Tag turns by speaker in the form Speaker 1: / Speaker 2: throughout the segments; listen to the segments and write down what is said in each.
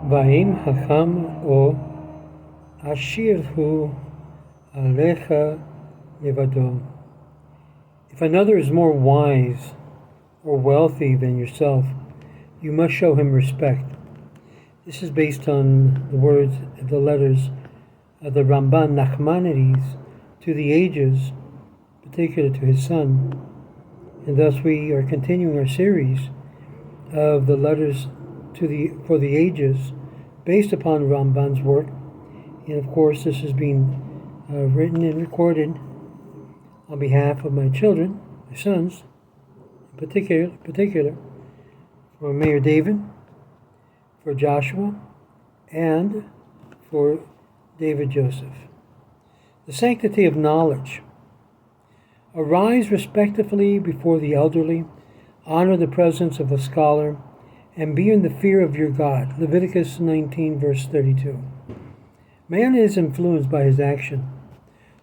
Speaker 1: Va'im hacham o ashir hu alecha levado. If another is more wise or wealthy than yourself, you must show him respect. This is based on the letters of the Ramban Nachmanides to the ages, particularly to his son. And thus we are continuing our series of the letters for the ages based upon Ramban's work. And of course this is being written and recorded on behalf of my children, my sons, in particular for Mayor David, for Joshua, and for David Joseph. The sanctity of knowledge. Arise respectfully before the elderly, honor the presence of a scholar, and be in the fear of your God. Leviticus 19, verse 32. Man is influenced by his action.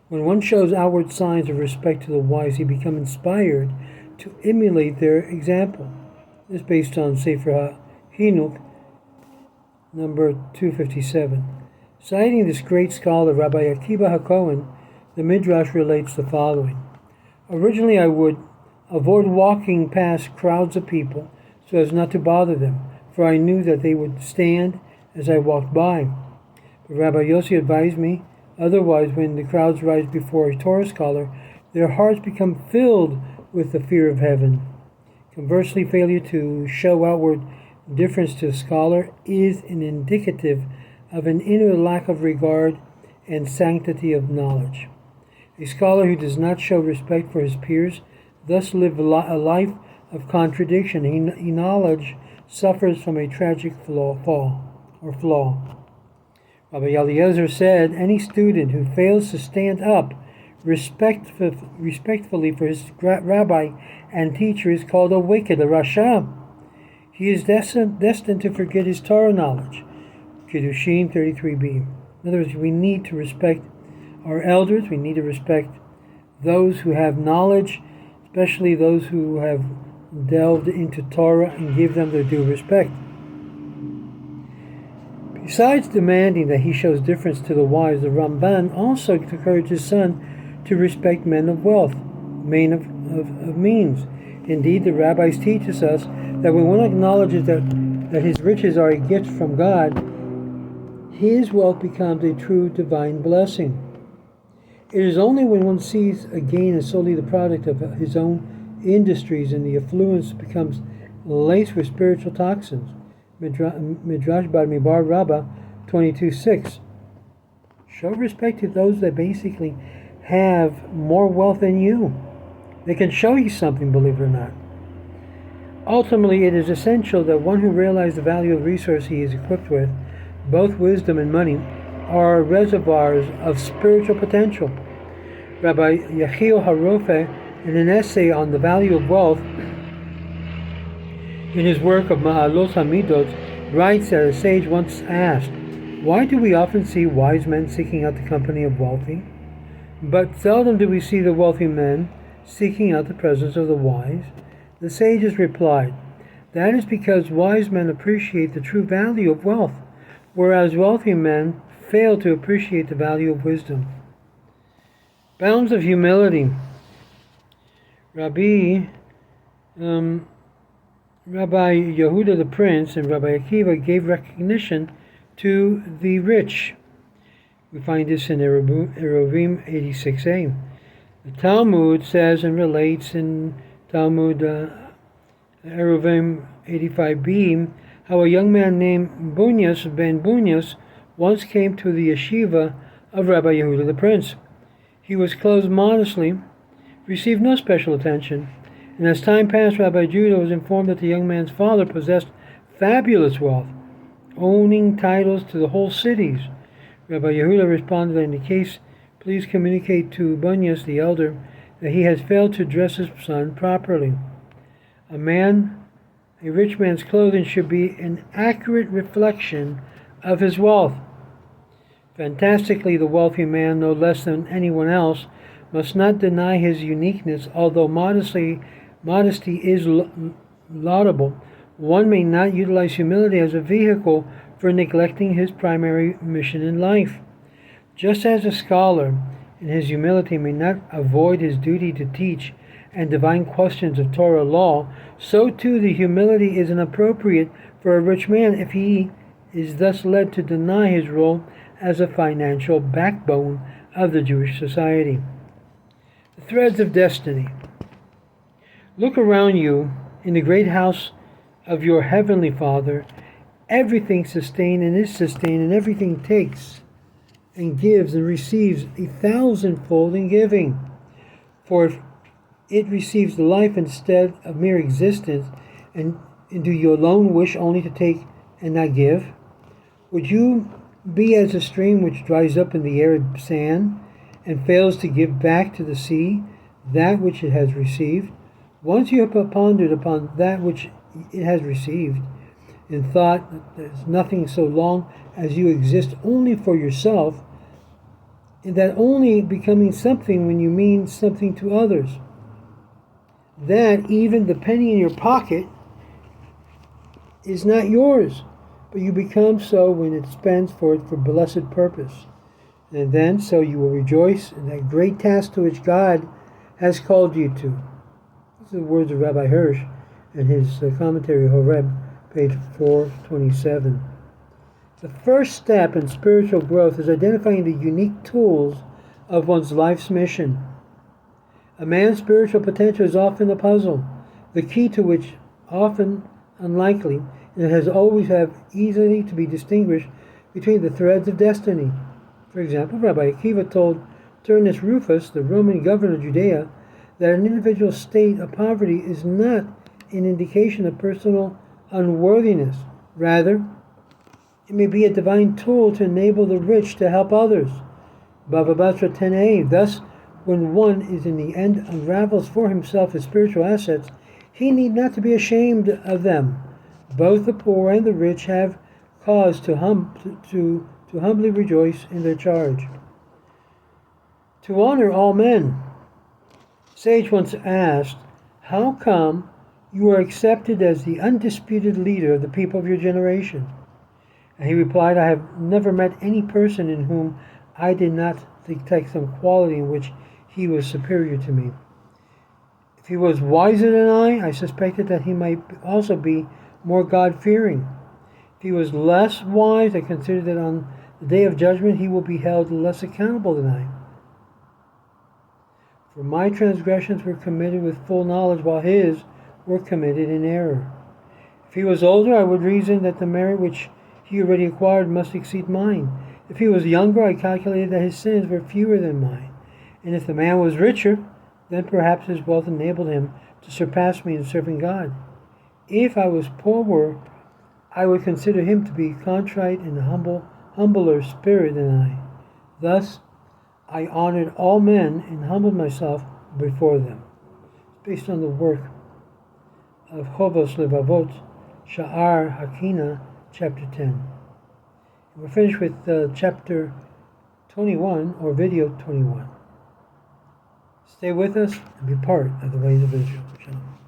Speaker 1: When one shows outward signs of respect to the wise, he becomes inspired to emulate their example. This is based on Sefer HaChinuch, number 257. Citing this great scholar, Rabbi Akiva HaKohen, the Midrash relates the following. Originally, I would avoid walking past crowds of people so as not to bother them, for I knew that they would stand as I walked by. But Rabbi Yossi advised me, otherwise when the crowds rise before a Torah scholar, their hearts become filled with the fear of heaven. Conversely, failure to show outward indifference to a scholar is an indicative of an inner lack of regard and sanctity of knowledge. A scholar who does not show respect for his peers thus lives a life of contradiction. His knowledge suffers from a tragic flaw. Rabbi Eliezer said, any student who fails to stand up respectfully for his rabbi and teacher is called a wicked, a rasha. He is destined to forget his Torah knowledge. Kiddushin 33b. In other words, we need to respect our elders. We need to respect those who have knowledge, especially those who have delved into Torah, and give them their due respect. Besides demanding that he shows deference to the wise, the Ramban also encouraged his son to respect men of wealth, men of means. Indeed, the rabbis teach us that when one acknowledges that his riches are a gift from God, his wealth becomes a true divine blessing. It is only when one sees a gain as solely the product of his own industries and the affluence becomes laced with spiritual toxins. Midrash Bamidbar Rabbah 22:6. Show respect to those that basically have more wealth than you. They can show you something, believe it or not. Ultimately, it is essential that one who realizes the value of the resource he is equipped with, both wisdom and money, are reservoirs of spiritual potential. Rabbi Yechiel HaRofe, in an essay on the value of wealth, in his work of Ma'alot HaMidot, writes that a sage once asked, why do we often see wise men seeking out the company of wealthy, but seldom do we see the wealthy men seeking out the presence of the wise? The sages replied, that is because wise men appreciate the true value of wealth, whereas wealthy men fail to appreciate the value of wisdom. Bounds of humility. Rabbi Yehuda the Prince and Rabbi Akiva gave recognition to the rich. We find this in Eruvim 86a. The Talmud says and relates in Talmud Eruvim 85b how a young man named Bunyas ben Bunyas once came to the yeshiva of Rabbi Yehuda the Prince. He was clothed modestly, received no special attention, and as time passed, Rabbi Judah was informed that the young man's father possessed fabulous wealth, owning titles to the whole cities. Rabbi Yehuda responded that in the case, please communicate to Bunyas the elder that he has failed to dress his son properly. A rich man's clothing should be an accurate reflection of his wealth. Fantastically, the wealthy man, no less than anyone else, must not deny his uniqueness. Although modesty is laudable, one may not utilize humility as a vehicle for neglecting his primary mission in life. Just as a scholar, in his humility, may not avoid his duty to teach and divine questions of Torah law, so too the humility is inappropriate for a rich man if he is thus led to deny his role as a financial backbone of the Jewish society. The threads of destiny. Look around you in the great house of your heavenly Father. Everything sustained and is sustained, and everything takes and gives and receives 1,000-fold in giving. For if it receives life instead of mere existence, and do you alone wish only to take and not give? Would you be as a stream which dries up in the arid sand and fails to give back to the sea that which it has received? Once you have pondered upon that which it has received, and thought that there's nothing so long as you exist only for yourself, and that only becoming something when you mean something to others, that even the penny in your pocket is not yours, but you become so when it spends for it for blessed purpose. And then so you will rejoice in that great task to which God has called you to. These are the words of Rabbi Hirsch in his commentary, Horeb, page 427. The first step in spiritual growth is identifying the unique tools of one's life's mission. A man's spiritual potential is often a puzzle, the key to which often unlikely, and it has always have easily to be distinguished between the threads of destiny. For example, Rabbi Akiva told Turnus Rufus, the Roman governor of Judea, that an individual's state of poverty is not an indication of personal unworthiness. Rather, it may be a divine tool to enable the rich to help others. Bava Batra 10a. Thus, when one is in the end unravels for himself his spiritual assets, he need not to be ashamed of them. Both the poor and the rich have cause to humbly rejoice in their charge. To honor all men. Sage once asked, "How come you are accepted as the undisputed leader of the people of your generation?" And he replied, "I have never met any person in whom I did not detect some quality in which he was superior to me. If he was wiser than I suspected that he might also be more God-fearing. If he was less wise, I considered that on the day of judgment he will be held less accountable than I. For my transgressions were committed with full knowledge, while his were committed in error. If he was older, I would reason that the merit which he already acquired must exceed mine. If he was younger, I calculated that his sins were fewer than mine. And if the man was richer, then perhaps his wealth enabled him to surpass me in serving God. If I was poorer, I would consider him to be contrite and humbler spirit than I. Thus, I honored all men and humbled myself before them." It's based on the work of Chovos Levavot, Sha'ar Hakina, chapter 10. And we're finished with chapter 21, or video 21. Stay with us and be part of the ways of Israel. Shalom.